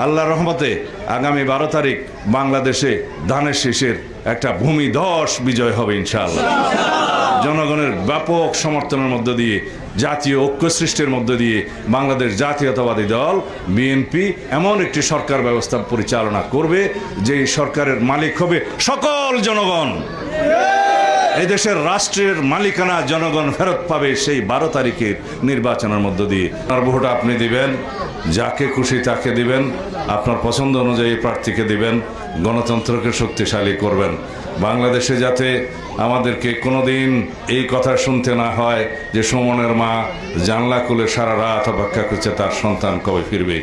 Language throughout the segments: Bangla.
আল্লাহর রহমতে আগামী 12 তারিখ বাংলাদেশে ধানের শীষের একটা ভূমিধস বিজয় হবে ইনশাআল্লাহ। জনগণের ব্যাপক সমর্থনের মধ্য দিয়ে, জাতীয় ঐক্য সৃষ্টির মধ্য দিয়ে বাংলাদেশ জাতীয়তাবাদী দল বিএনপি এমন একটি সরকার ব্যবস্থা পরিচালনা করবে যে সরকারের মালিক হবে সকল জনগণ। এই দেশের রাষ্ট্রের মালিকানা জনগণ ফেরত পাবে সেই 12 তারিখের নির্বাচনের মধ্য দিয়ে। আপনার ভোট আপনি দিবেন, যাকে খুশি তাকে দিবেন, আপনার পছন্দ অনুযায়ী প্রার্থীকে দিবেন, গণতন্ত্রকে শক্তিশালী করবেন। বাংলাদেশে যাতে আমাদেরকে কোনোদিন এই কথা শুনতে না হয় যে সুমনের মা জানলা খুলে সারা রাত অপেক্ষা করছে তার সন্তান কবে ফিরবে।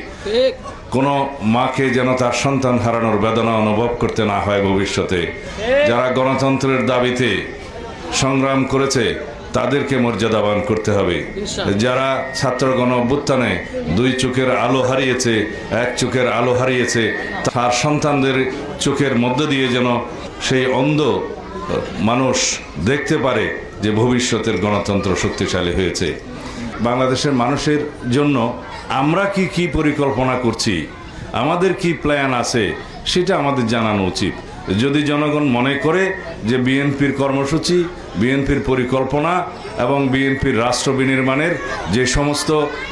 কোনো মাকে যেন তার সন্তান হারানোর বেদনা অনুভব করতে না হয় ভবিষ্যতে। যারা গণতন্ত্রের দাবিতে সংগ্রাম করেছে তাদেরকে মর্যাদাবান করতে হবে। যারা ছাত্র গণ অভ্যুত্থানে 2 চোখের আলো হারিয়েছে, 1 চোখের আলো হারিয়েছে, তার সন্তানদের চোখের মধ্য দিয়ে যেন সেই অন্ধ মানুষ দেখতে পারে যে ভবিষ্যতের গণতন্ত্র শক্তিশালী হয়েছে। বাংলাদেশের মানুষের জন্য আমরা কি পরিকল্পনা করছি, আমাদের কি প্ল্যান আছে, সেটা আমাদের জানানো উচিত। যদি জনগণ মনে করে যে বিএনপির কর্মসূচি, বিএনপির পরিকল্পনা এবং বিএনপির রাষ্ট্র বিনির্মাণের যে সমস্ত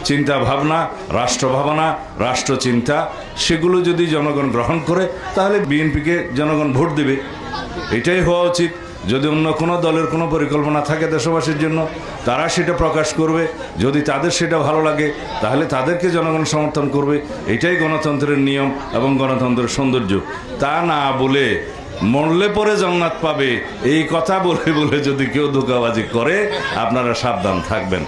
চিন্তা ভাবনা, রাষ্ট্রভাবনা, রাষ্ট্রচিন্তা, সেগুলো যদি জনগণ গ্রহণ করে তাহলে বিএনপিকে জনগণ ভোট দেবে। এটাই হওয়া উচিত। যদি অন্য কোনো দলের কোনো পরিকল্পনা থাকে দেশবাসীর জন্য, তারা সেটা প্রকাশ করবে। যদি তাদের সেটা ভালো লাগে তাহলে তাদেরকে জনগণ সমর্থন করবে। এটাই গণতন্ত্রের নিয়ম এবং গণতন্ত্রের সৌন্দর্য। তা না বলে মরলে পরে জান্নাত পাবে এই কথা বলে বলে যদি কেউ ধোঁকাবাজি করে, আপনারা সাবধান থাকবেন।